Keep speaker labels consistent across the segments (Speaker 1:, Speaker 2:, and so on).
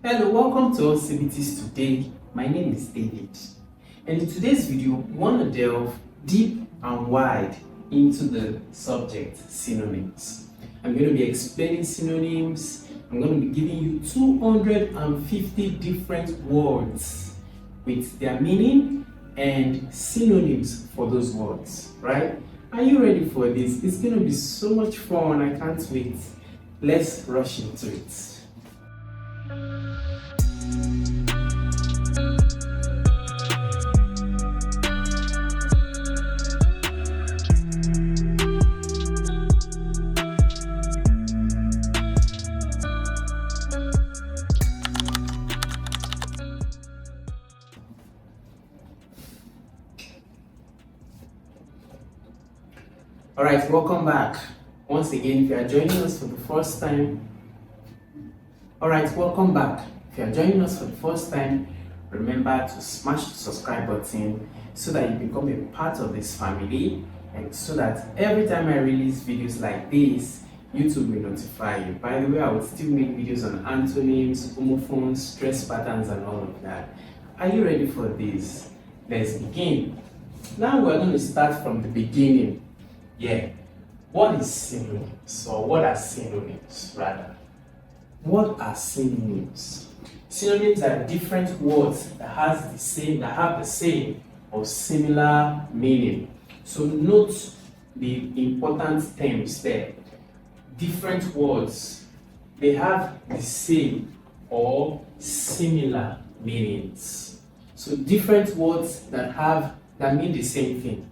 Speaker 1: Hello, welcome to AllCBTs today. My name is David, and in today's video, we want to delve deep and wide into the subject synonyms. I'm going to be explaining synonyms. I'm going to be giving you 250 different words with their meaning and synonyms for those words, right? Are you ready for this? It's going to be so much fun. I can't wait. Let's rush into it. Alright, welcome back. Once again, if you are joining us for the first time, remember to smash the subscribe button so that you become a part of this family, and so that every time I release videos like this, YouTube will notify you. By the way, I will still make videos on antonyms, homophones, stress patterns, and all of that. Are you ready for this? Let's begin. Now we're going to start from the beginning. What is synonyms? Or what are synonyms, rather? What are synonyms? Synonyms are different words that have the same or similar meaning. So note the important terms there. Different words, they have the same or similar meanings. So different words that mean the same thing.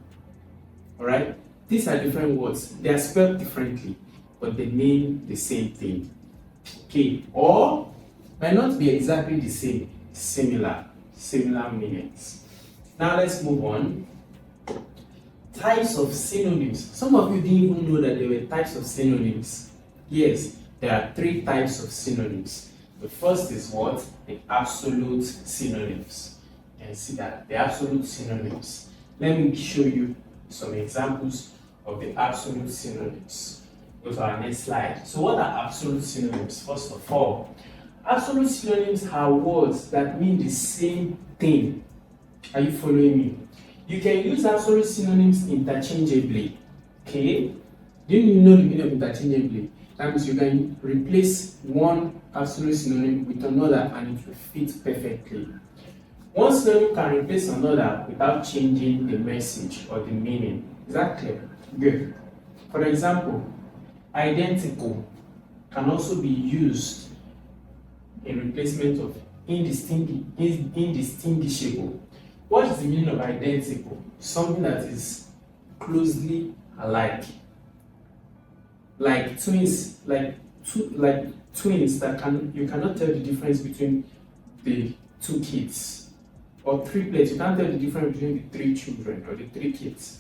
Speaker 1: Alright? These are different words. They are spelled differently, but they mean the same thing. Okay, or might not be exactly the same, similar meanings. Now let's move on. Types of synonyms. Some of you didn't even know that there were types of synonyms. Yes, there are 3 types of synonyms. The first is what? The absolute synonyms. You can see that, the absolute synonyms. Let me show you some examples of the absolute synonyms. Go to our next slide. So what are absolute synonyms? First of all, absolute synonyms are words that mean the same thing. Are you following me? You can use absolute synonyms interchangeably. Okay? Do you know the meaning of interchangeably? That means you can replace one absolute synonym with another and it will fit perfectly. One synonym can replace another without changing the message or the meaning. Is that clear? Good. For example, identical can also be used in replacement of indistinguishable. What is the meaning of identical? Something that is closely alike. Like twins, twins that you cannot tell the difference between the 2 kids. Or triplets, you can't tell the difference between the 3 children or the 3 kids.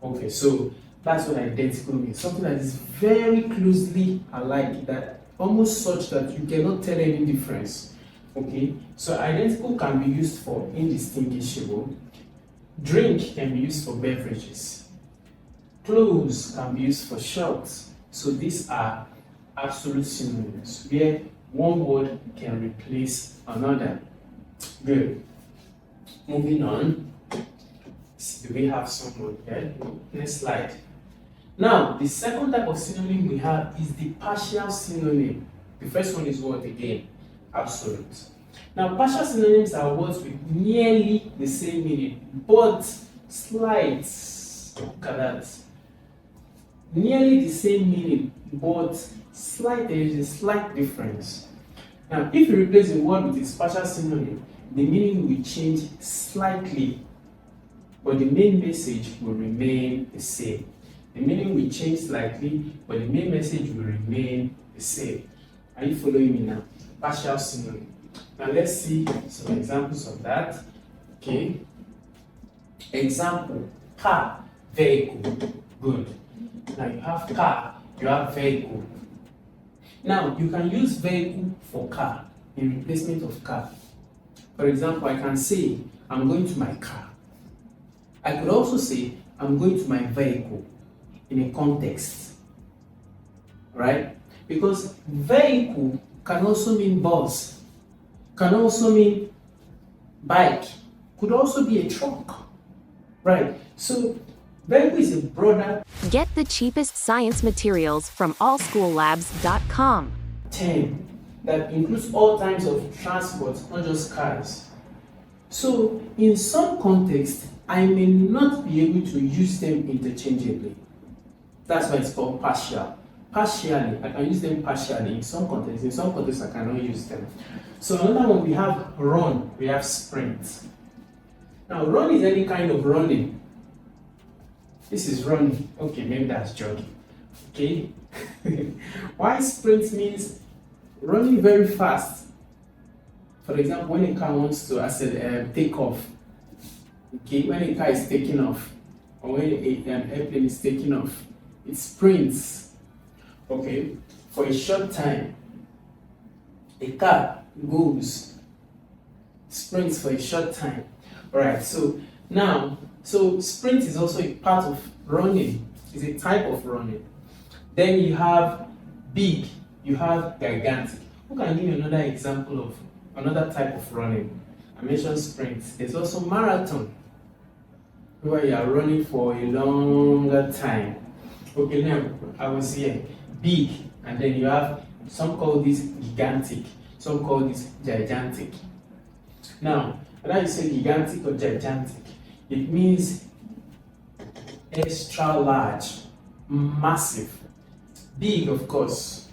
Speaker 1: Okay, so that's what identical means. Something that is very closely alike, that almost such that you cannot tell any difference. Okay, so identical can be used for indistinguishable. Drink can be used for beverages. Clothes can be used for shorts. So these are absolute synonyms where one word can replace another. Good. Moving on. Do we have someone here? Next slide. Now, the second type of synonym we have is the partial synonym. The first one is what again? Absolute. Now, partial synonyms are words with nearly the same meaning, but slight. Look at that. Nearly the same meaning, but there is a slight difference. Now, if you replace a word with its partial synonym, the meaning will change slightly, but the main message will remain the same. The meaning will change slightly, but the main message will remain the same. Are you following me now? Partial synonym. Now let's see some examples of that. Okay. Example: car, vehicle. Good. Now you have car, you have vehicle. Now you can use vehicle for car in replacement of car. For example, I can say, I'm going to my car. I could also say, I'm going to my vehicle in a context. Right? Because vehicle can also mean bus. can also mean bike, could also be a truck, right? So vehicle is a broader
Speaker 2: Get the cheapest science materials from allschoollabs.com.
Speaker 1: term that includes all types of transport, not just cars. So in some contexts, I may not be able to use them interchangeably. That's why it's called partial. Partially, I can use them partially in some contexts. In some contexts, I cannot use them. So another one, we have run, we have sprint. Now, run is any kind of running. This is running. Okay, maybe that's jogging. Okay. Why sprint means running very fast. For example, when a car wants to take off. Okay, when a car is taking off, or when an airplane is taking off, it sprints. Okay, for a short time, a car goes, sprints for a short time. Alright, so now, sprint is also a part of running, it's a type of running. Then you have big, you have gigantic. Who can give me another example of another type of running? I mentioned sprint. There's also marathon, where you are running for a longer time. Okay, now I was here. Big, and then you have some call this gigantic, some call this gigantic. Now, whether you say gigantic or gigantic, it means extra large, massive, big, of course,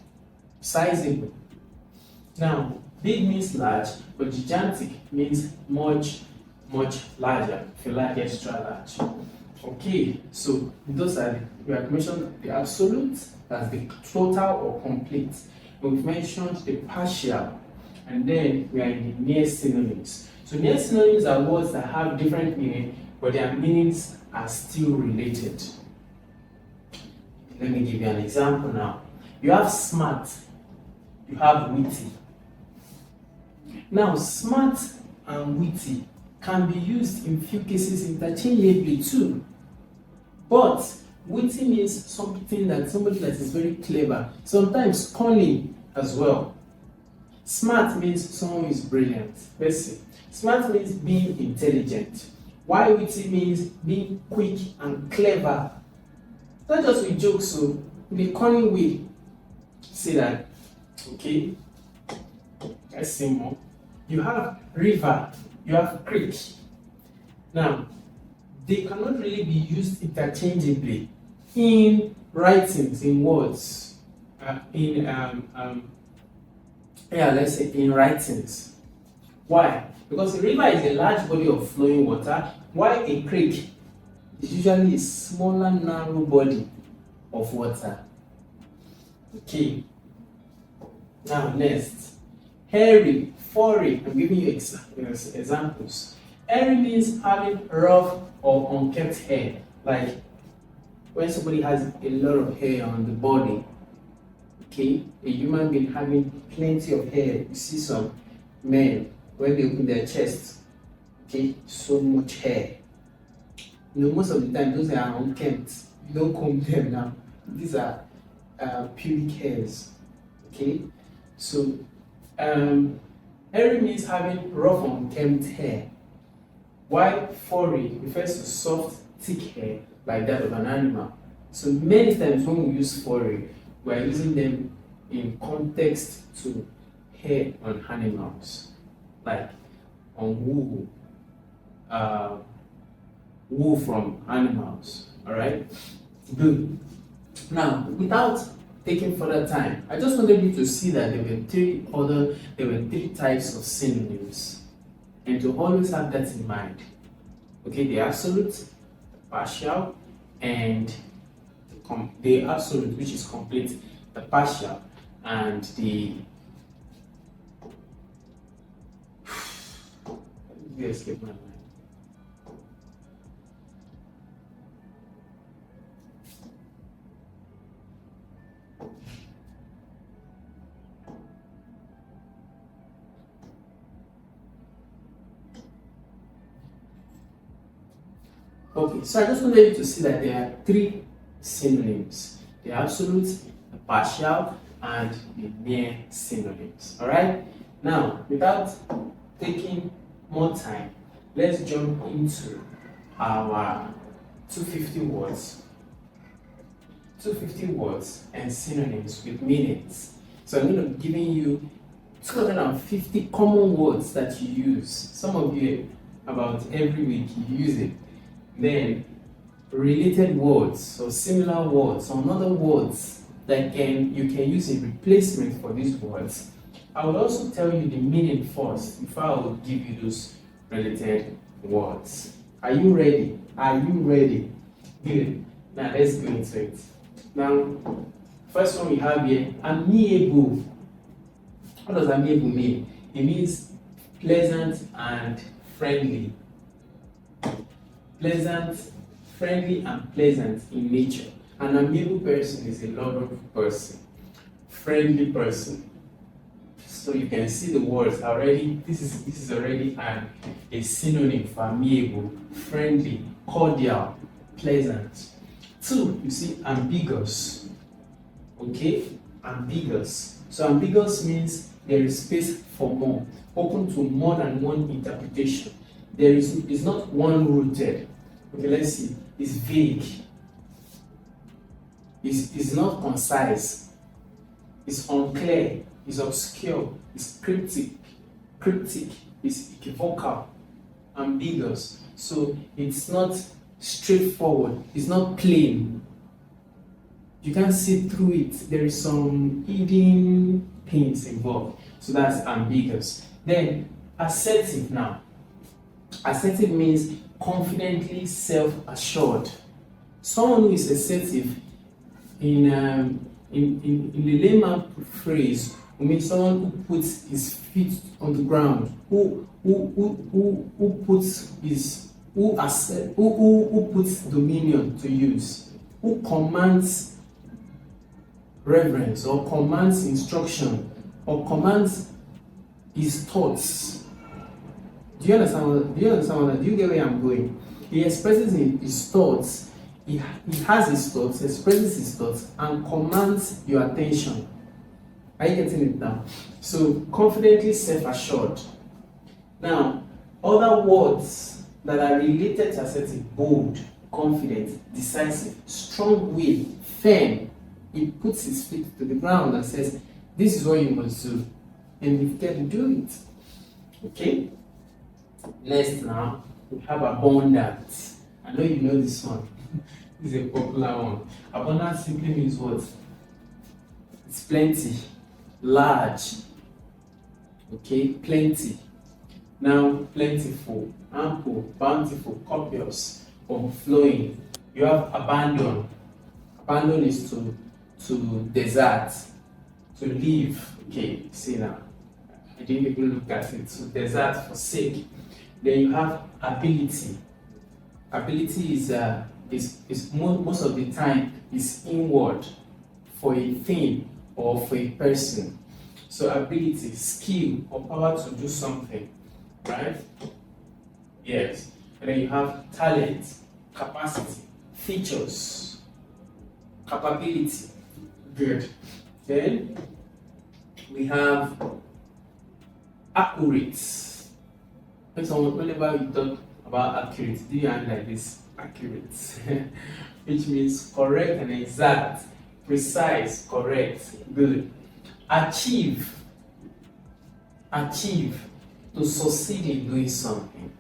Speaker 1: sizable. Now, big means large, but gigantic means much larger, if you like extra large. Okay, so those are we have mentioned the absolute, that's the total or complete. We've mentioned the partial, and then we are in the near synonyms. So near synonyms are words that have different meaning, but their meanings are still related. Let me give you an example now. You have smart, you have witty. Now, smart and witty can be used in few cases interchangeably too. But witty means somebody that is very clever, sometimes cunning as well. Smart means someone who is brilliant. Let's see. Smart means being intelligent. While witty means being quick and clever. Not just with jokes, so in a cunning way. See that? Okay. Let's see more. You have river, you have creek. Now, they cannot really be used interchangeably in writings, in words, let's say in writings. Why? Because a river is a large body of flowing water, while a creek is usually a smaller, narrow body of water. Okay. Now, next, hairy, furry. I'm giving you examples. Hairy means having rough or unkempt hair, like when somebody has a lot of hair on the body. Okay, a human being having plenty of hair. You see some men when they open their chest. Okay, so much hair. You know, most of the time those are unkempt. You don't comb them now. These are pubic hairs. Okay, so hairy means having rough or unkempt hair, while furry refers to soft, thick hair like that of an animal. So many times when we use furry, we are using them in context to hair on animals, like on wool, wool from animals. All right, good. Now, without taking further time, I just wanted you to see that there were three types of synonyms, and to always have that in mind. Okay, the absolute, the partial, and the absolute, which is complete, the partial, and the escape my mind. Okay, so I just wanted you to see that there are three synonyms: the absolute, the partial, and the near synonyms. All right. Now, without taking more time, let's jump into our 250 words. 250 words and synonyms with meanings. So I'm going to be giving you 250 common words that you use. Some of you, about every week, you use it. Then related words or similar words or other words that you can use a replacement for these words. I will also tell you the meaning first before I will give you those related words. Are you ready? Are you ready? Good. Now let's go into it. Now, first one we have here, amiable. What does amiable mean? It means pleasant and friendly. Pleasant, friendly and pleasant in nature. An amiable person is a lovable person, friendly person. So you can see the words already. This is already a synonym for amiable, friendly, cordial, pleasant. 2, you see ambiguous. Okay, ambiguous. So ambiguous means there is space for more, open to more than one interpretation. It's not one rooted. Okay, let's see. It's vague. It's not concise. It's unclear. It's obscure. It's cryptic. It's equivocal. Ambiguous. So it's not straightforward. It's not plain. You can't see through it. There is some hidden things involved. So that's ambiguous. Then assertive now. Assertive means confidently self-assured. Someone who is assertive in the layman phrase means someone who puts his feet on the ground, who puts dominion to use, who commands reverence or commands instruction or commands his thoughts. Do you understand? Do you get where I'm going? He expresses his thoughts. He has his thoughts, expresses his thoughts, and commands your attention. Are you getting it now? So confidently self-assured. Now, other words that are related to assertive: bold, confident, decisive, strong-willed, firm. He puts his feet to the ground and says, "This is what you must do," and you can do it. Okay. Next now, we have abundant. I know you know this one. This is a popular one. Abundant simply means what? It's plenty, large. Okay, plenty. Now, plentiful, ample, bountiful, copious, overflowing. You have abandon. Abandon is to desert, to leave. Okay, see now. I didn't even look at it. So desert, forsake. Then you have ability. Ability is most of the time is inward for a thing or for a person. So ability, skill or power to do something, right? Yes. And then you have talent, capacity, features, capability. Good. Then we have accurate. Whenever you talk about accurate, do you hand like this? Accurate. Which means correct and exact, precise, correct, good. Achieve. To succeed in doing something.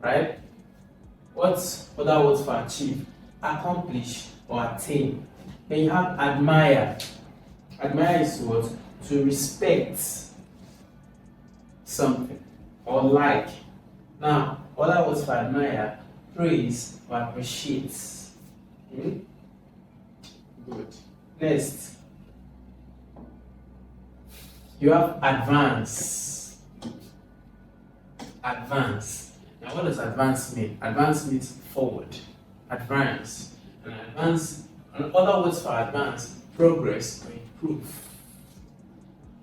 Speaker 1: Right? What's other words for achieve? Accomplish or attain. Then you have admire. Admire is what? To respect something or like. Now, other words for admire: praise or appreciate. Good. Next, you have advance. Advance. Now, what does advance mean? Advance means forward. Advance. And advance, and other words for advance: progress or improve.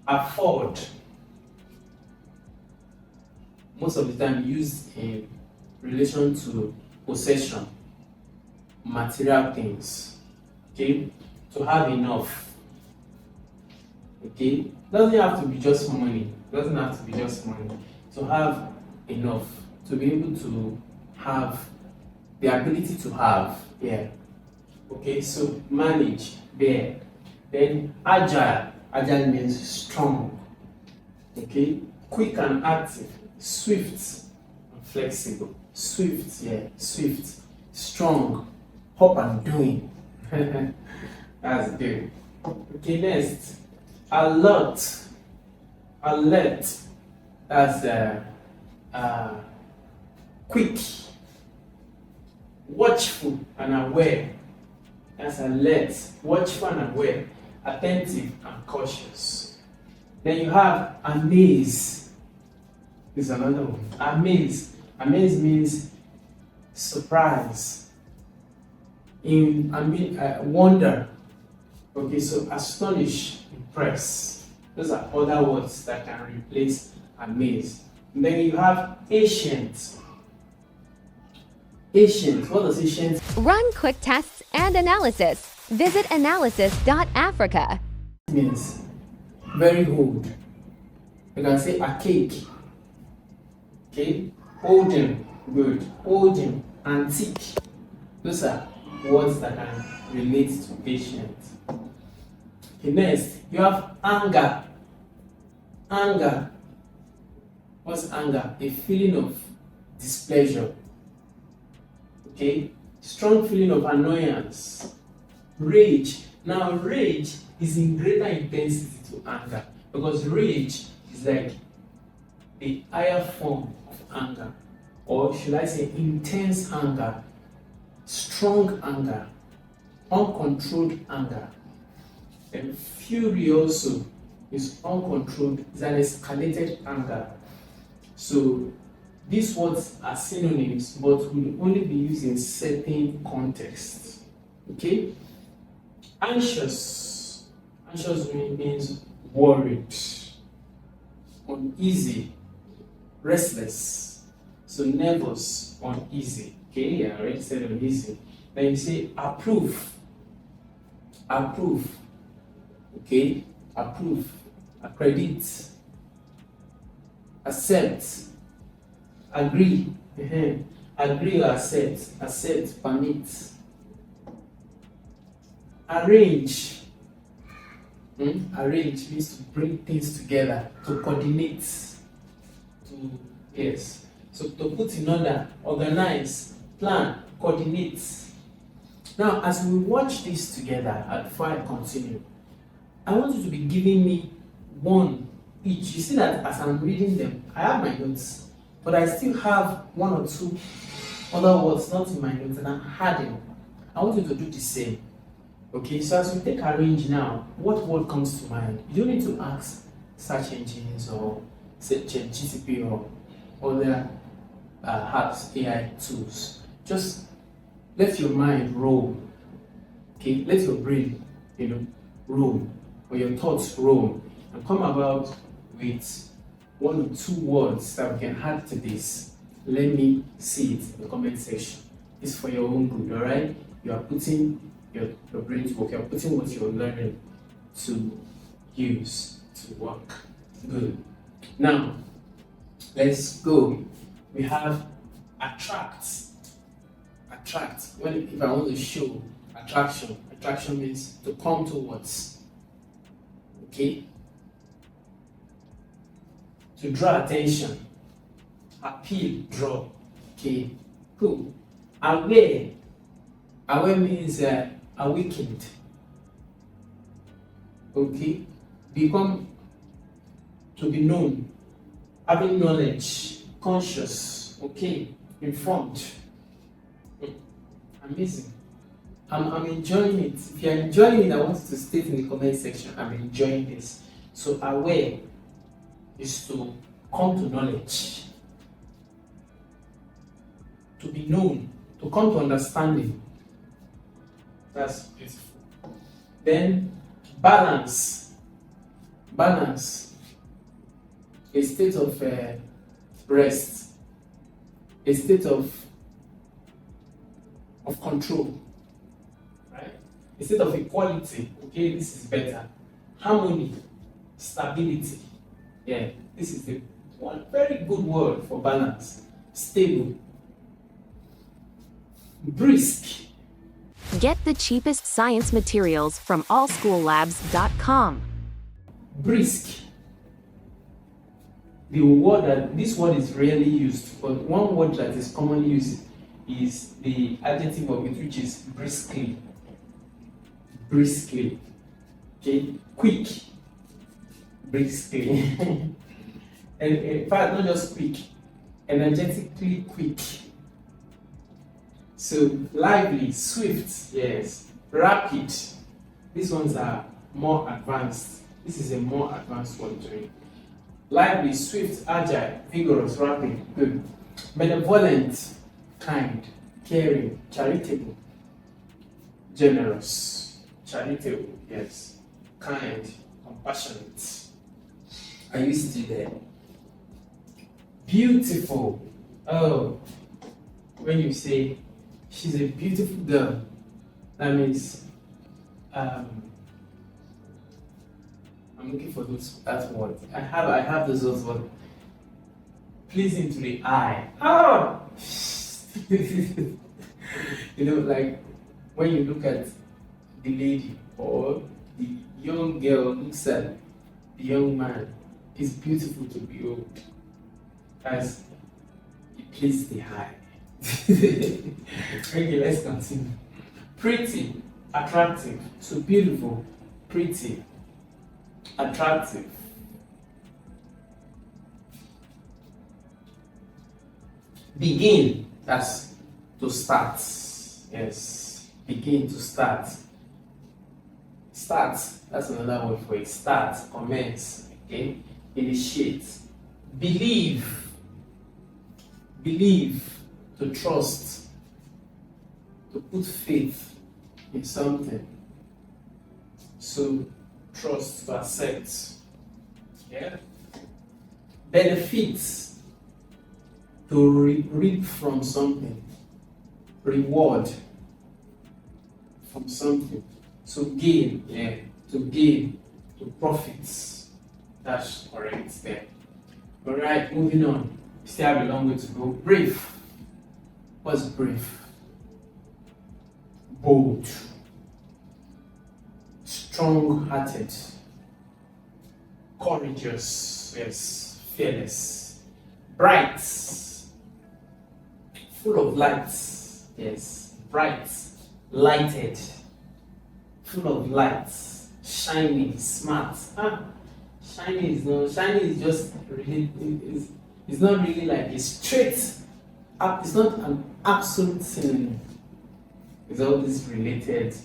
Speaker 1: Afford. Most of the time used in relation to possession, material things. Okay, to have enough. Okay, Doesn't have to be just money. Doesn't have to be just money. To have enough, to be able to have the ability to have. Yeah. Okay, so manage there. Then agile. Agile means strong. Okay, quick and active, swift and flexible. Swift, yeah, swift, strong, up and doing. That's good. Okay, next, alert. Alert. That's quick, watchful and aware. That's alert, watchful and aware, attentive and cautious. Then you have amaze. This is another one. Amaze. Amaze means surprise. Wonder. Okay, so astonish, impress. Those are other words that can replace amaze. And then you have ancient. Ancient. What does ancient
Speaker 2: Run quick tests and analysis. Visit analysis.africa.
Speaker 1: means? Very old. You can say archaic. Okay, olden, good. Olden, antique. Those are words that can relate to patient. Okay, next, you have anger. Anger. What's anger? A feeling of displeasure. Okay, strong feeling of annoyance. Rage. Now, rage is in greater intensity to anger because rage is like the higher form of anger, or should I say intense anger, strong anger, uncontrolled anger. And fury also is uncontrolled, is an escalated anger. So these words are synonyms but will only be used in certain contexts. Okay? Anxious. Anxious means worried, uneasy, restless. So nervous, uneasy. Okay, I already said uneasy. Then you say approve. Approve. Okay, approve. Accredit. Accept. Agree. Agree or accept. Accept, permit. Arrange. Arrange means to bring things together, to coordinate, yes. So to put in order, organize, plan, coordinate. Now, as we watch this together, before I continue, I want you to be giving me one each. You see that as I'm reading them, I have my notes, but I still have one or two other words not in my notes, and I'm adding. I want you to do the same. Okay, so as we take arrange now, what word comes to mind? You don't need to ask search engines or GCP or other apps, AI tools. Just let your mind roll. Okay, let your brain, roll, or your thoughts roll, and come about with one or two words that we can add to this. Let me see it in the comment section. It's for your own good, all right? You are putting your brain to work. You're putting what you're learning to use to work. Good. Now, let's go. We have attract. Attract. If I want to show attraction, attraction means to come towards. Okay? To draw attention. Appeal, draw. Okay? Cool. Aware. Aware means awakened. Okay? Become, to be known, having knowledge, conscious, okay, informed. Amazing. I'm enjoying it. If you're enjoying it, I want you to state in the comment section, I'm enjoying this. So aware is to come to knowledge, to be known, to come to understanding. That's beautiful. Then balance. Balance. A state of rest. A state of control. Right? A state of equality. Okay, this is better. Harmony. Stability. Yeah, this is the one very good word for balance. Stable. Brisk.
Speaker 2: Get the cheapest science materials from AllSchoolLabs.com.
Speaker 1: Brisk. This word is rarely used, but one word that is commonly used is the adjective of it, which is briskly. Briskly. Okay, quick. Briskly. And in fact, not just quick, energetically quick. So lively, swift, yes, rapid. These ones are more advanced. This is a more advanced one to it. Lively, swift, agile, vigorous, rapid, good. Benevolent, kind, caring, charitable, generous, charitable, yes, kind, compassionate. Are you still there? Beautiful. Oh, when you say she's a beautiful girl, that means I'm looking for that word. I have those words. Pleasing to the eye. Oh! Like when you look at the lady or the young girl looks at the young man, it's beautiful to behold. As it pleases the eye. Okay, let's continue. Pretty, attractive. So beautiful, pretty, attractive. Begin, that's to start. Yes, begin to start. Start, that's another word for it. Start, commence, okay? Initiate. Believe, to trust, to put faith in something. So, trust, to accept. Yeah? Benefits, to reap from something. Reward from something. So, gain, yeah, to gain, to profits. That's correct there. Alright, moving on. Still have a long way to go. Brave. What's brave? Bold. Strong-hearted. Courageous. Yes. Fearless. Bright. Full of light. Yes. Bright. Lighted. Full of light. Shiny. Smart. Shiny is just really, it's not really like a straight up, it's not an absolute synonym. It's all this related,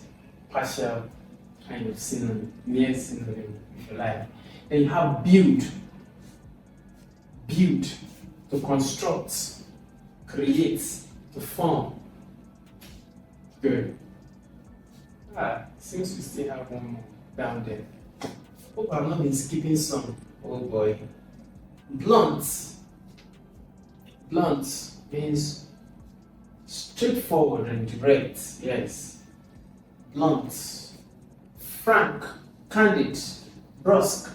Speaker 1: partial kind of synonym, near synonym, if you like. Then you have build, to construct, create, to form. Good. Seems we still have one more down there. Hope I've not been skipping some. Oh boy. Blunt. Blunt means straightforward and direct. Yes. Blunt. Frank. Candid. Brusque.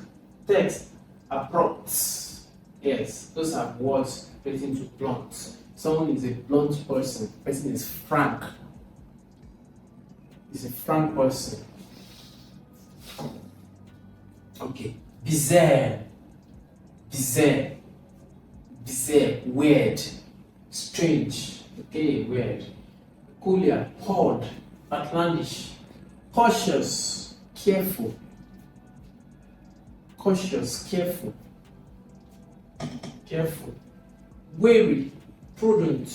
Speaker 1: Text. Abrupt. Yes. Those are words relating to blunt. Someone is a blunt person. Person is frank. Is a frank person. Okay. Bizarre. Weird. Strange. Okay, weird. Peculiar. Odd. Outlandish. Cautious. Careful. Wary. Prudent.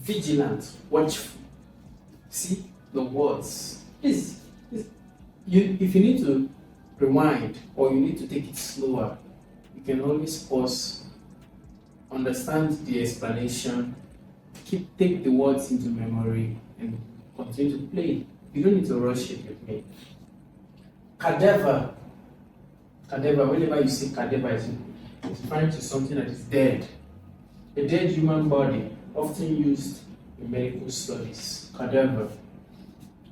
Speaker 1: Vigilant. Watchful. See the words. If you need to rewind or you need to take it slower, you can always pause, understand the explanation, take the words into memory, and continue to play. You don't need to rush it with me. Cadaver. Whenever you say cadaver, it's referring to something that is dead. A dead human body, often used in medical studies. Cadaver.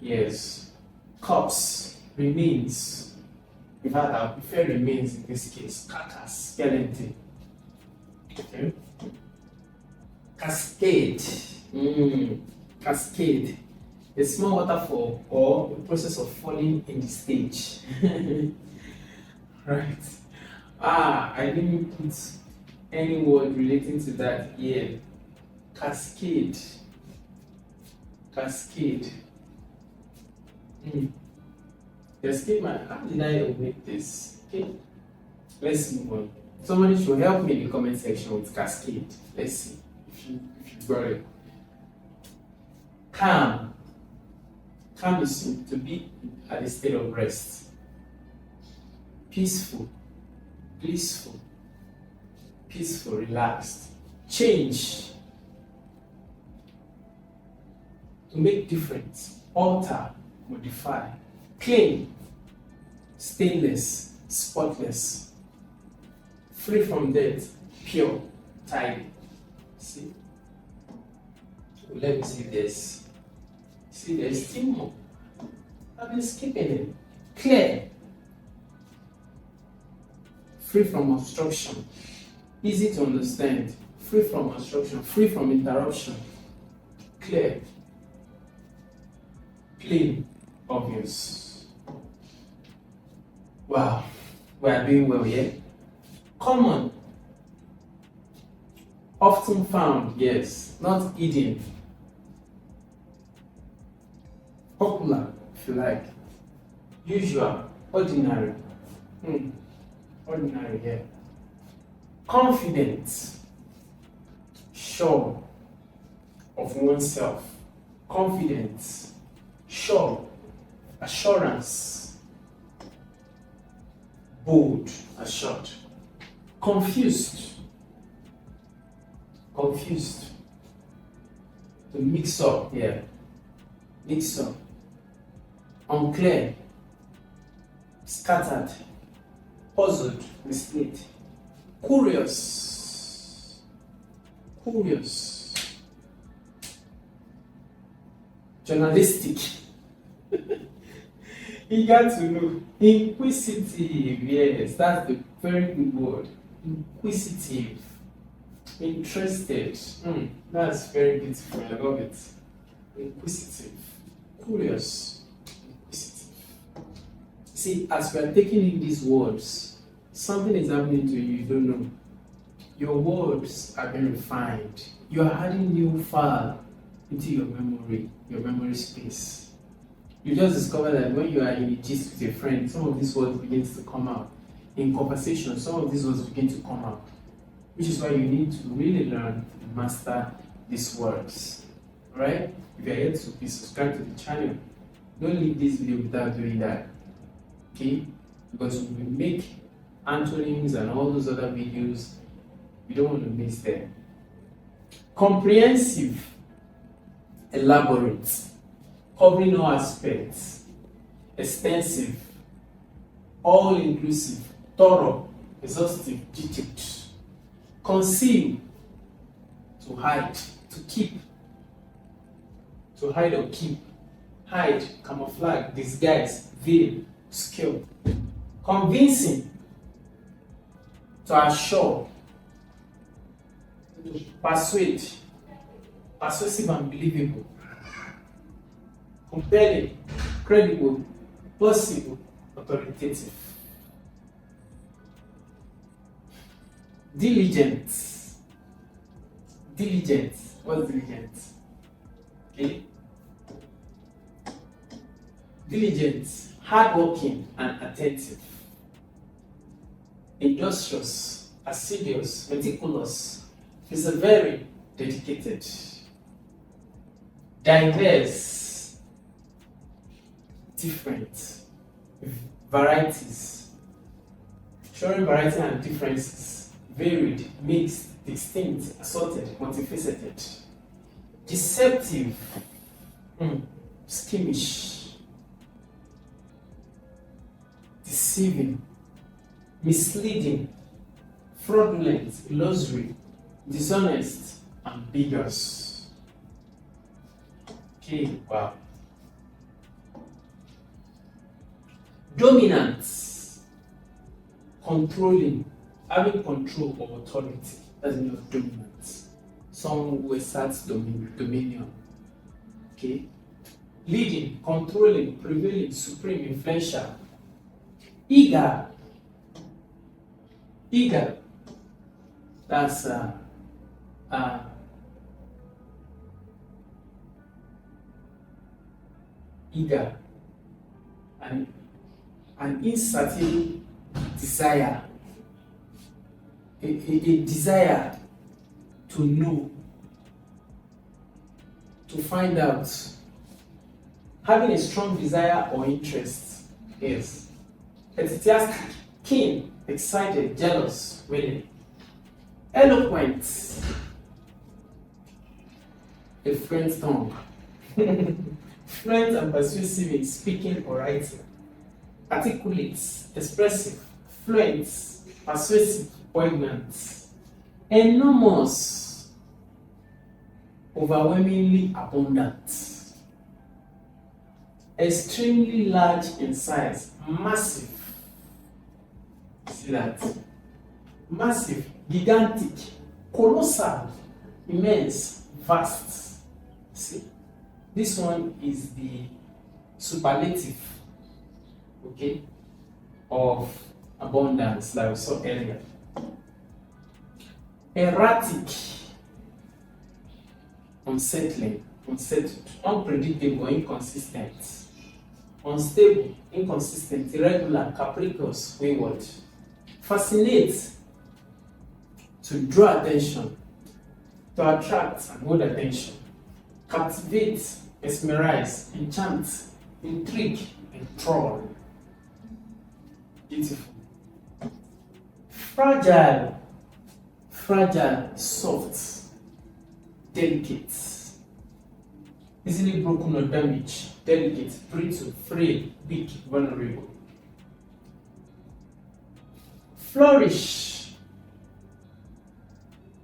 Speaker 1: Yes. Corpse. Remains. In fact, I prefer remains in this case. Skeleton. Okay. Cascade. Cascade. A small waterfall or the process of falling in the stage. Right. I didn't put any word relating to that here. Cascade. Cascade. Cascade, how did I omit this? Okay. Let's move on. Somebody should help me in the comment section with cascade. Let's see if you got it. Calm. Calm is to be at a state of rest. Peaceful. Blissful. Peaceful, relaxed. Change. To make difference. Alter. Modify. Clean. Stainless. Spotless. Free from dirt. Pure. Tidy. See? Let me see this. See, there's still more. I've been skipping it. Clear. Free from obstruction. Easy to understand. Free from obstruction. Free from interruption. Clear. Plain. Obvious. Wow. We are doing well here. Common. Often found, yes. Not hidden. Popular, if you like. Usual. Ordinary. Ordinary, yeah. Confident. Sure of oneself. Confident. Sure. Assurance. Bold. Assured. Confused. Confused. To mix up, yeah. Mix up. Unclear. Scattered. Puzzled. Misled. Curious. Curious. Journalistic. Eager to know. Inquisitive. Yes, that's the very good word. Inquisitive. Interested. That's very beautiful. I love it. Inquisitive. Curious. Inquisitive. See, as we are taking in these words, something is happening to you, you don't know. Your words are being refined. You are adding new file into your memory space. You just discover that when you are in a gist with a friend, some of these words begin to come out. In conversation, some of these words begin to come out. Which is why you need to really learn and master these words. Alright? If you are yet to be subscribed to the channel, don't leave this video without doing that. Okay? Because when we make antonyms and all those other videos, we don't want to miss them. Comprehensive, elaborate, covering all aspects, extensive, all-inclusive, thorough, exhaustive, detailed. Conceal, to hide, to keep, to hide or keep, hide, camouflage, disguise, veil, skill. Convincing, to assure, to persuade, persuasive and believable. Compelling, credible, plausible, authoritative. Diligent. Diligent. What's diligent? Okay. Diligent, hardworking and attentive. Industrious, assiduous, meticulous, persevering, dedicated. Diverse, different, varieties, showing variety and differences. Varied, mixed, distinct, assorted, multifaceted. Deceptive, schemish. Deceiving, misleading, fraudulent, illusory, dishonest, ambiguous. Okay, wow. Dominant, controlling, having control or authority. That's mean of dominance. Someone who asserts dominion. Okay? Leading, controlling, prevailing, supreme, influential. Eager. Eager. That's eager. An insatiable desire. A desire to know, to find out. Having a strong desire or interest. Yes. Enthusiastic, keen, excited, jealous, willing. Eloquent. A fluent tongue. Fluent and persuasive in speaking or writing. Articulate, expressive, fluent, persuasive, poignant. Enormous, overwhelmingly abundant. Extremely large in size, massive. See that? Massive, gigantic, colossal, immense, vast. See, this one is the superlative, okay, of abundance that we saw earlier. Erratic, unsettling, unsettled, unpredictable, inconsistent, unstable, inconsistent, irregular, capricious, wayward. Fascinate, to draw attention, to attract and hold attention. Captivate, mesmerize, enchant, intrigue, enthrall. Beautiful. Fragile, soft, delicate, easily broken or damaged, delicate, brittle, frail, weak, vulnerable. Flourish,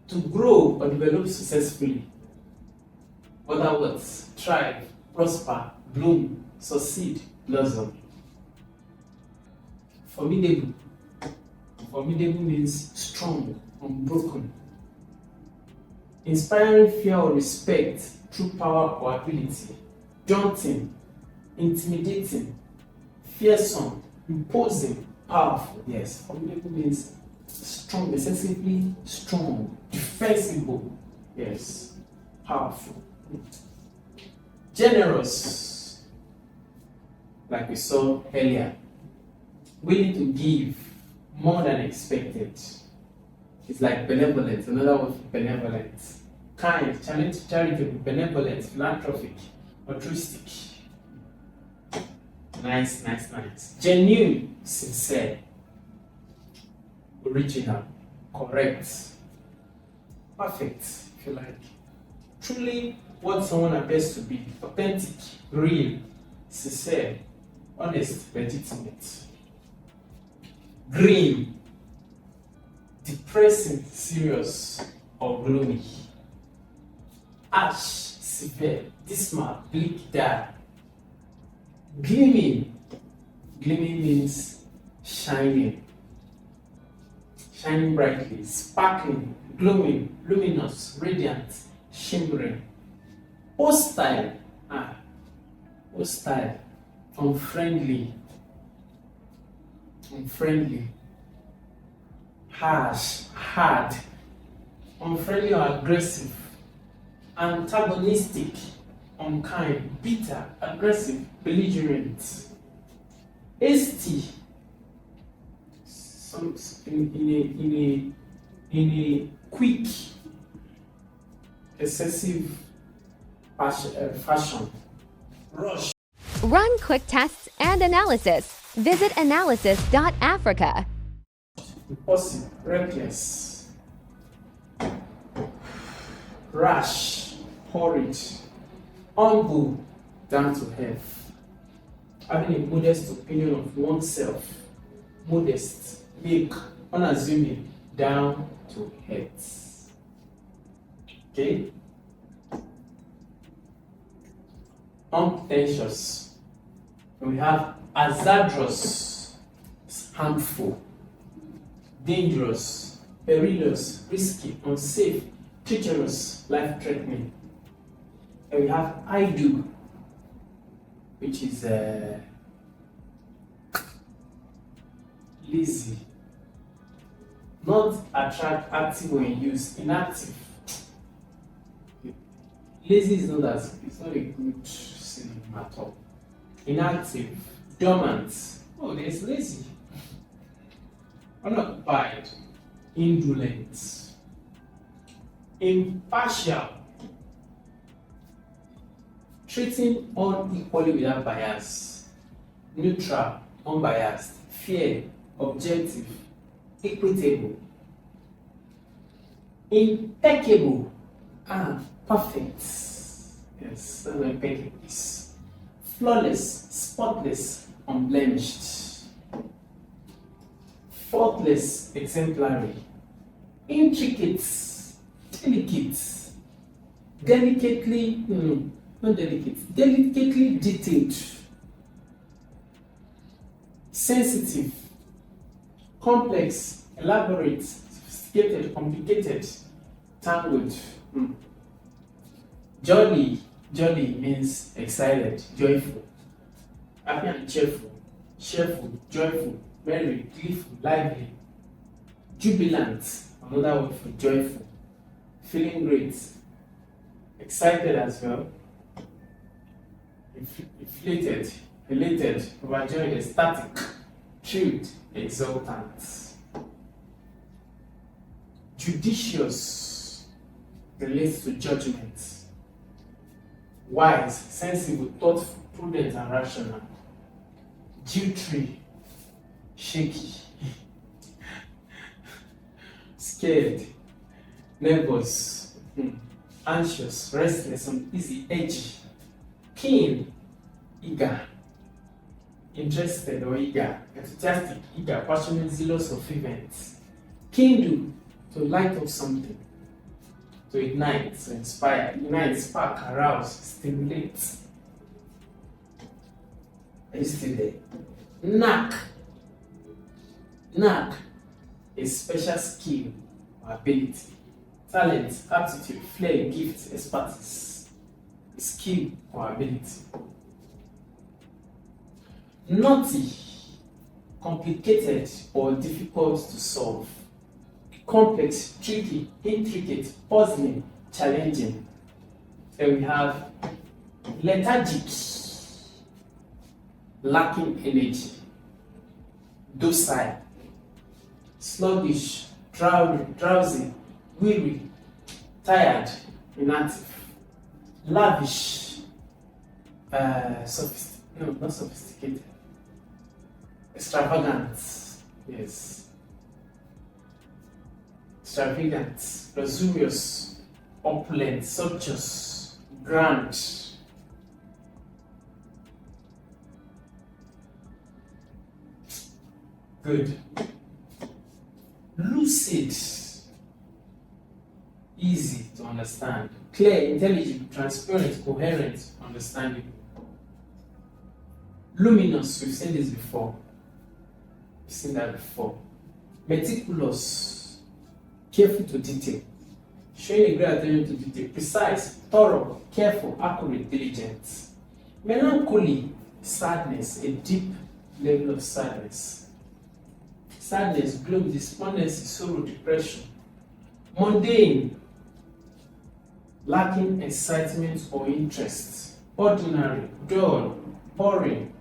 Speaker 1: to grow or develop successfully. Other words, thrive, prosper, bloom, succeed, blossom. Formidable. Formidable means strong, unbroken. Inspiring fear or respect through power or ability. Daunting, intimidating, fearsome, imposing, powerful. Yes, formidable means strong, excessively strong, defensible. Yes, powerful. Generous, like we saw earlier. Willing to give more than expected. It's like benevolent, another word for benevolent. Kind, charitable, benevolent, philanthropic, altruistic. Nice. Genuine, sincere, original, correct, perfect, if you like. Truly what someone appears to be: authentic, real, sincere, honest, legitimate. Green, depressing, serious, or gloomy. Ash, severe, dismal, bleak, dire. Gleaming means shining brightly, sparkling, glowing, luminous, radiant, shimmering. Hostile, unfriendly, harsh, hard, unfriendly or aggressive, antagonistic, unkind, bitter, aggressive, belligerent. Hasty, in a quick, excessive fashion. Rush.
Speaker 2: Run quick tests and analysis. Visit analysis.africa.
Speaker 1: Impulsive, reckless, rash, hurried, humble, down to earth, having a modest opinion of oneself, modest, meek, unassuming, down to earth. Okay? Unpretentious. We have hazardous, harmful. dangerous, perilous, risky, unsafe, treacherous, life-threatening. And we have I do, which is lazy, not attract, active when used, inactive. Lazy is not as, it's not a good synonym at all. Inactive, dormant. Oh, there's lazy. Unoccupied, indolent, impartial, treating all equally without bias, neutral, unbiased, fair, objective, equitable, impeccable, perfect. Yes, that's what impeccable is. Flawless, spotless, unblemished. Faultless, exemplary. Intricate, delicate, delicately, not delicate, delicately detailed. Sensitive, complex, elaborate, sophisticated, complicated, tangled. Jolly, jolly means excited, joyful. Happy and cheerful, cheerful, joyful, merry, gleeful, lively. Jubilant, another word for joyful. Feeling great, excited as well. Inflated, elated, overjoyed, ecstatic, thrilled, exultant. Judicious relates to judgment. Wise, sensible, thoughtful, prudent, and rational. Jittery, shaky. Scared, nervous, anxious, restless, uneasy, edgy. Keen, eager, interested or eager, enthusiastic, eager, passionate, zealous, or fervent. Kindle, to light up something, to ignite, to inspire, unite, spark, arouse, stimulate. Are you still there? Knack. Knack is special skill or ability, talent, aptitude, flair, gift, expertise, skill or ability. Naughty, complicated or difficult to solve. Complex, tricky, intricate, puzzling, challenging. Then we have lethargic, lacking energy. Docile, sluggish, drowsy, weary, tired, inactive. Lavish, not sophisticated. Extravagant, yes. Extravagant, luxurious, opulent, sumptuous, grand. Good. Lucid, easy to understand. Clear, intelligible, transparent, coherent, understandable. Luminous, we've seen this before. We've seen that before. Meticulous, careful to detail. Showing a great attention to detail. Precise, thorough, careful, accurate, diligent. Melancholy, sadness, a deep level of sadness. Sadness, gloom, despondency, sorrow, depression. Mundane, lacking excitement or interest. Ordinary, dull, boring.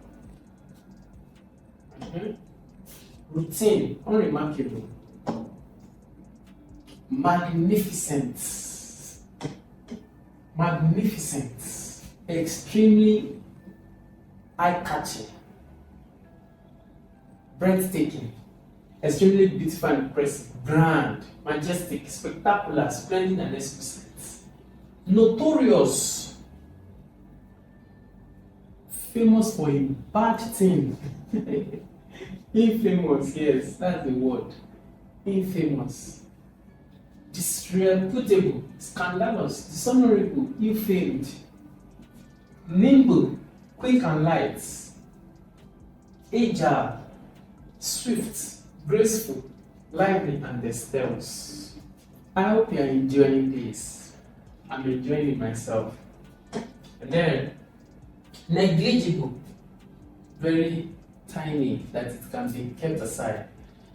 Speaker 1: Routine, unremarkable. Magnificent, magnificent, extremely eye-catching, breathtaking, extremely beautiful and impressive, grand, majestic, spectacular, splendid and exquisite. Notorious, famous for a bad thing. Infamous, yes, that's the word. Infamous. Disreputable, scandalous, dishonorable, ill-famed. Nimble, quick and light. Agile, swift, graceful, lively and dexterous. I hope you are enjoying this. I'm enjoying it myself. And then negligible, very tiny that it can be kept aside.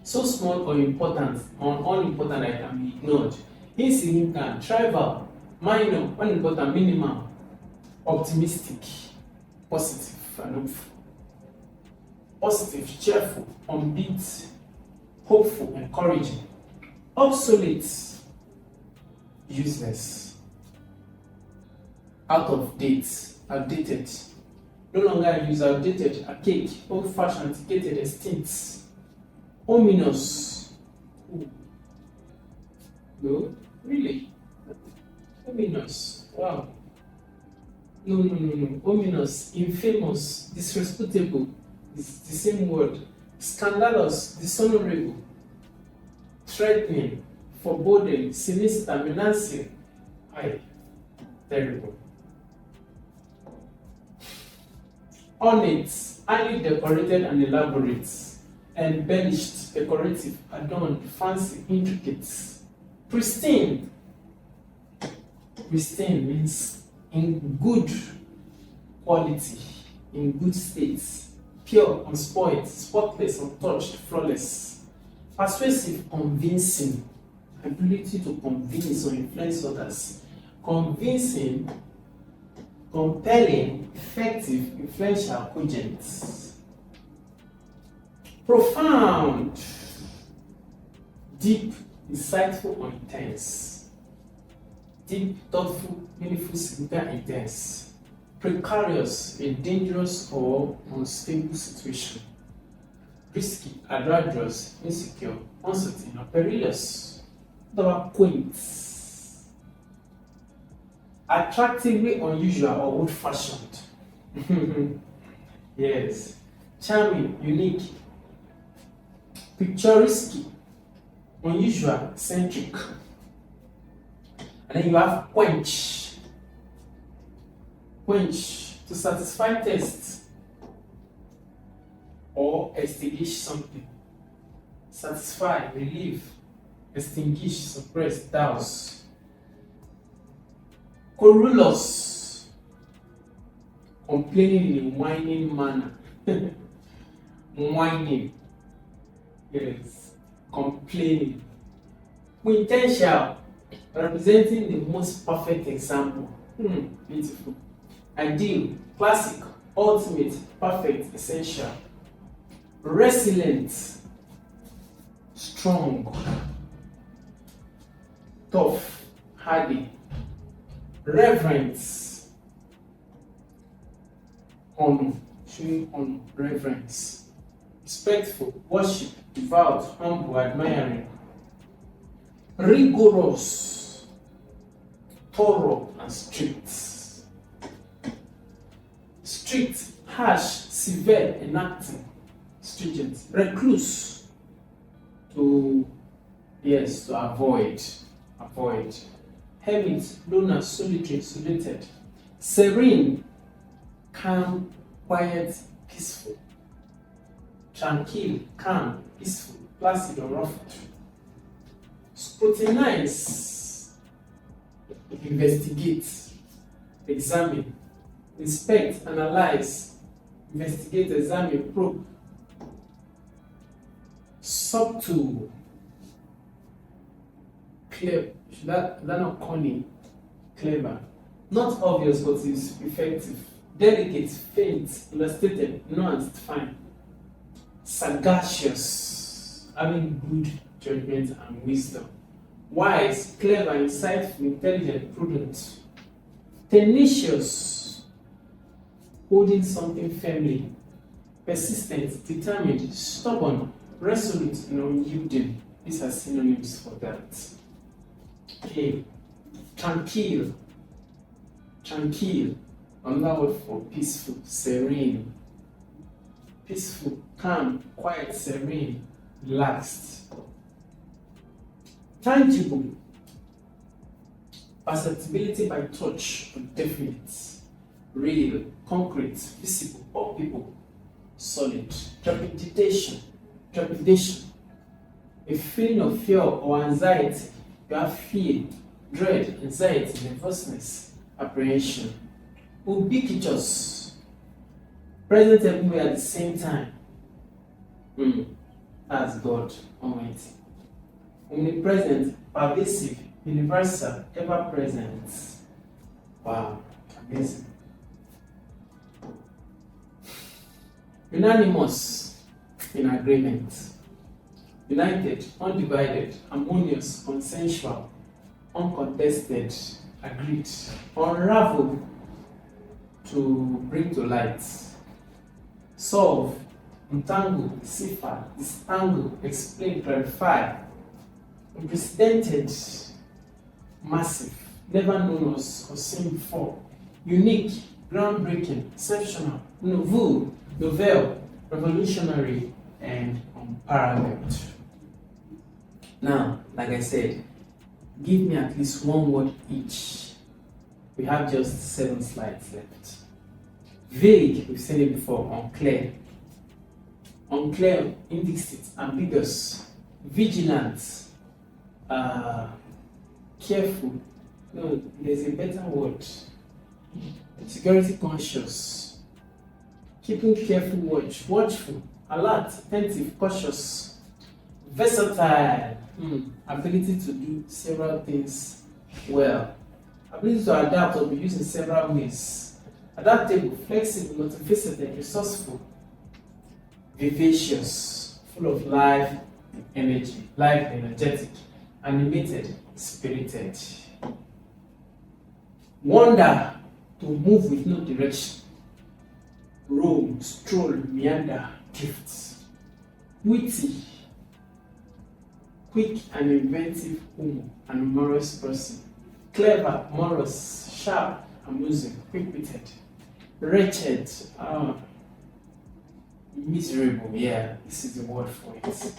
Speaker 1: So small or important or unimportant that it can be ignored. Insignificant, trivial, minor, unimportant, minimal, optimistic, positive, and hopeful. Positive, cheerful, upbeat, hopeful, encouraging. Obsolete, useless, out of date, outdated, no longer use, outdated, archaic, old-fashioned, antiquated, extinct, ominous. Ooh. No, really? Ominous, wow. No. Ominous, infamous, disreputable, it's the same word. Scandalous, dishonorable, threatening, foreboding, sinister, menacing. Aye, terrible. Ornate, highly decorated and elaborate, embellished, decorative, adorned, fancy, intricate. Pristine. Pristine means in good quality, in good state, pure, unspoiled, spotless, untouched, flawless. Persuasive, convincing, ability to convince or influence others. Convincing, compelling, effective, influential, cogent. Profound, deep, insightful, or intense. Deep, thoughtful, meaningful, significant, intense. Precarious, a dangerous or unstable situation. Risky, arduous, insecure, uncertain, or perilous. What about quaint? Attractively unusual or old-fashioned. Yes. Charming, unique. Picturesque, unusual, eccentric. And then you have quench. Quench, to satisfy taste or extinguish something. Satisfy, relieve, extinguish, suppress, douse. Querulous, complaining in a whining manner. Whining, yes, complaining. Quintessential, representing the most perfect example. Beautiful. Ideal, classic, ultimate, perfect, essential. Resilient, strong, tough, hardy. Reverence, honor, showing honor, reverence. Respectful, worship, devout, humble, admiring. Rigorous, thorough, and strict. Strict, harsh, severe, enacting, stringent. Recluse, to avoid. Hermit, loner, solitary, isolated. Serene, calm, quiet, peaceful. Tranquil, calm, peaceful, placid, or ruffled. Scrutinize, investigate, examine, inspect, analyze, investigate, examine, probe. Subtle, clear, that not cunning, clever, not obvious but is effective, delicate, faint, illustrated, nuanced, fine. Sagacious, having good judgment and wisdom. Wise, clever, insightful, intelligent, prudent. Tenacious, holding something firmly. Persistent, determined, stubborn, resolute, and unyielding. These are synonyms for that. Okay. Tranquil, another word for peaceful, serene. Peaceful, calm, quiet, serene, relaxed. Tangible, perceptibility by touch or definite. Real, concrete, visible, or people. Solid. Trepidation, A feeling of fear or anxiety. You have fear, dread, anxiety, nervousness, apprehension. Ubiquitous. Present everywhere at the same time. That's God Almighty. Omnipresent, pervasive, universal, ever present. Wow, amazing. Unanimous, in agreement. United, undivided, harmonious, consensual, uncontested, agreed. Unravel, to bring to light. Solve, untangle, decipher, disentangle, explain, clarify. Unprecedented, massive, never known or seen before. Unique, groundbreaking, exceptional, nouveau, novel, revolutionary, and unparalleled. Now, like I said, give me at least one word each. We have just 7 slides left. Vague, we've said it before, unclear. Unclear, indistinct, ambiguous. Vigilant, careful. No, there's a better word. Security conscious. Keeping careful watch. Watchful, alert, attentive, cautious. Versatile, ability to do several things well. Ability to adapt or be used in several ways. Adaptable, flexible, multifaceted, resourceful. Vivacious, full of life, energy, life, energetic, animated, spirited. Wonder, to move with no direction. Roam, stroll, meander, drift. Witty, quick and inventive, humor, and humorous person. Clever, morose, sharp, amusing, quick-witted. Wretched, miserable, yeah, this is the word for it.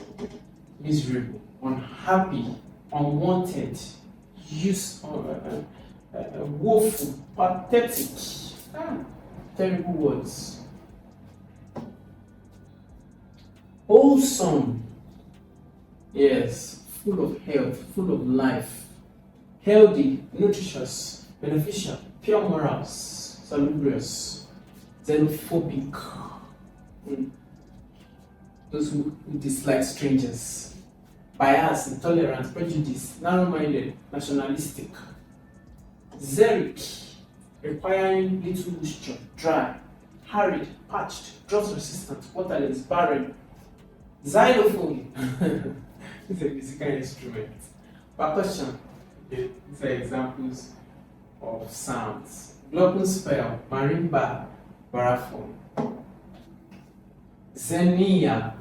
Speaker 1: Miserable, unhappy, unwanted, woeful, pathetic. Terrible words. Wholesome, yes, full of health, full of life. Healthy, nutritious, beneficial, pure morals, salubrious, xenophobic. Those who dislike strangers. Bias, intolerant, prejudice, narrow-minded, nationalistic. Xeric, requiring little moisture, dry, arid, parched, drought-resistant, waterless, barren. Xylophone, it's a musical instrument. Percussion, these are examples of sounds. Glockenspiel, marimba, baraphone. Xenia,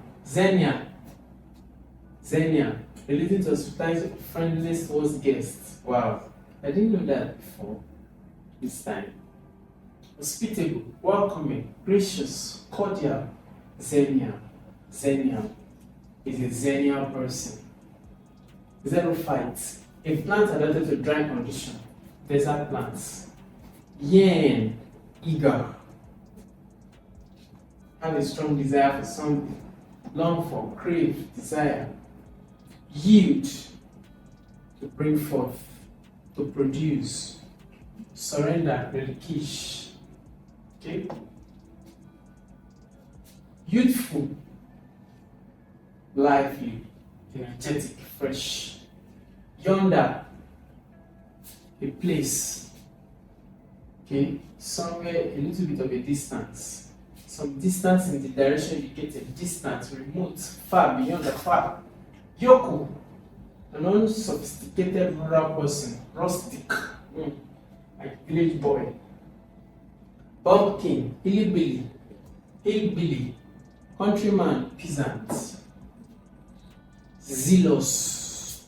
Speaker 1: relating to hospitality, friendliness towards guests. Wow, I didn't know that before this time. Hospitable, welcoming, gracious, cordial. Xenia is a xenial person. Xerophyte, a plant adapted to dry condition. Desert plants. Yearn, eager. Have a strong desire for something. Long for, crave, desire. Yield, to bring forth, to produce. Surrender, relinquish. Okay? Youthful, lively, energetic, fresh. Yonder, a place. Okay? Somewhere a little bit of a distance. Some distance in the direction indicated, distant, remote, far, beyond the far. Yoko, an unsophisticated rural person, rustic, like village boy. Bumpkin, hillbilly, countryman, peasant. Zealous,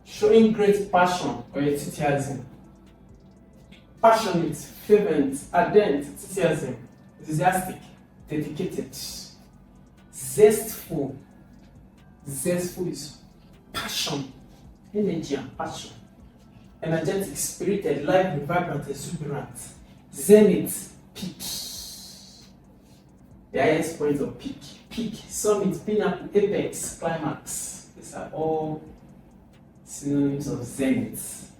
Speaker 1: showing great passion or enthusiasm. Passionate, fervent, ardent, enthusiasm, enthusiastic, dedicated. Zestful. Zestful is passion, energy and passion. Energetic, spirited, lively, vibrant, exuberant. Zenith, peak. The highest point of peak. peak, summit, pinnacle, apex, climax. These are all synonyms of zenith.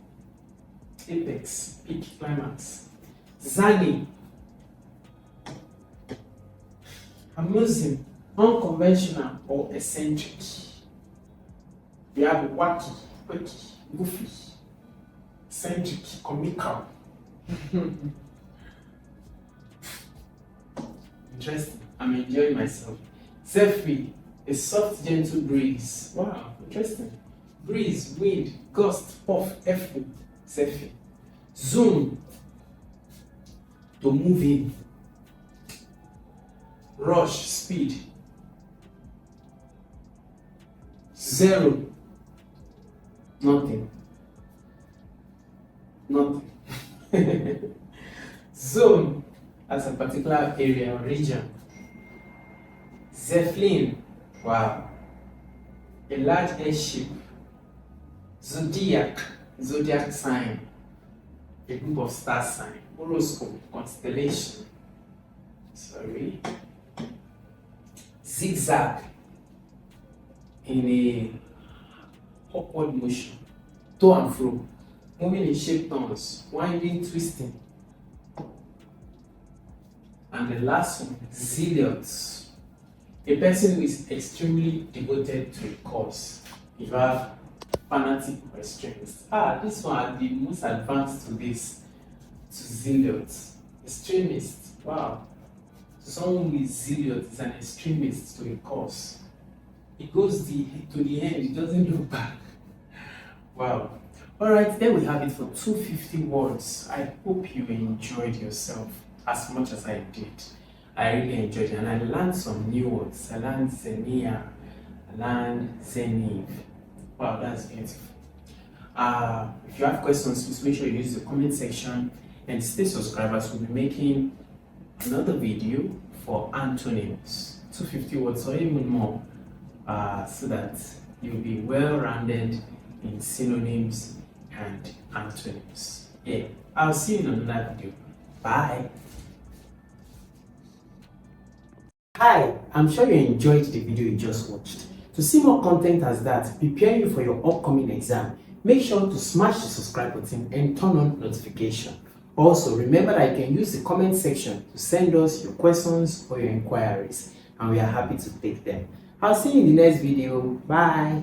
Speaker 1: Apex, peak, climax. Zany, amusing, unconventional, or eccentric. We have wacky, quirky, goofy, eccentric, comical. Interesting. I'm enjoying myself. Zephyr, a soft, gentle breeze. Wow, interesting. Breeze, wind, gust, puff, effort. Zephyr. Zoom, to move in. Rush, speed. Zero, nothing. Nothing. Zone, as a particular area or region. Zeppelin, wow, a large airship. Zodiac, zodiac sign, a group of star sign. Horoscope, constellation. Sorry. Zigzag, in a upward motion. To and fro, moving in shape turns, winding, twisting. And the last one, zealot, a person who is extremely devoted to a cause. You have fanatic or extremist. This one are the most advanced to this, to zealot. Extremist, wow. So someone who is zealot is an extremist to a cause. It goes to the end, it doesn't look back. Wow. Alright, there we have it for 250 words. I hope you enjoyed yourself as much as I did. I really enjoyed it, and I learned some new words. I learned Zenia, I learned Zeniv. Wow, that's beautiful. If you have questions, please make sure you use the comment section, and stay subscribed as we'll be making another video for antonyms, 250 words or even more, so that you'll be well-rounded in synonyms and antonyms. Yeah, I'll see you in another video. Bye. Hi, I'm sure you enjoyed the video you just watched. To see more content as that, preparing you for your upcoming exam, make sure to smash the subscribe button and turn on notification. Also, remember that you can use the comment section to send us your questions or your inquiries, and we are happy to take them. I'll see you in the next video. Bye.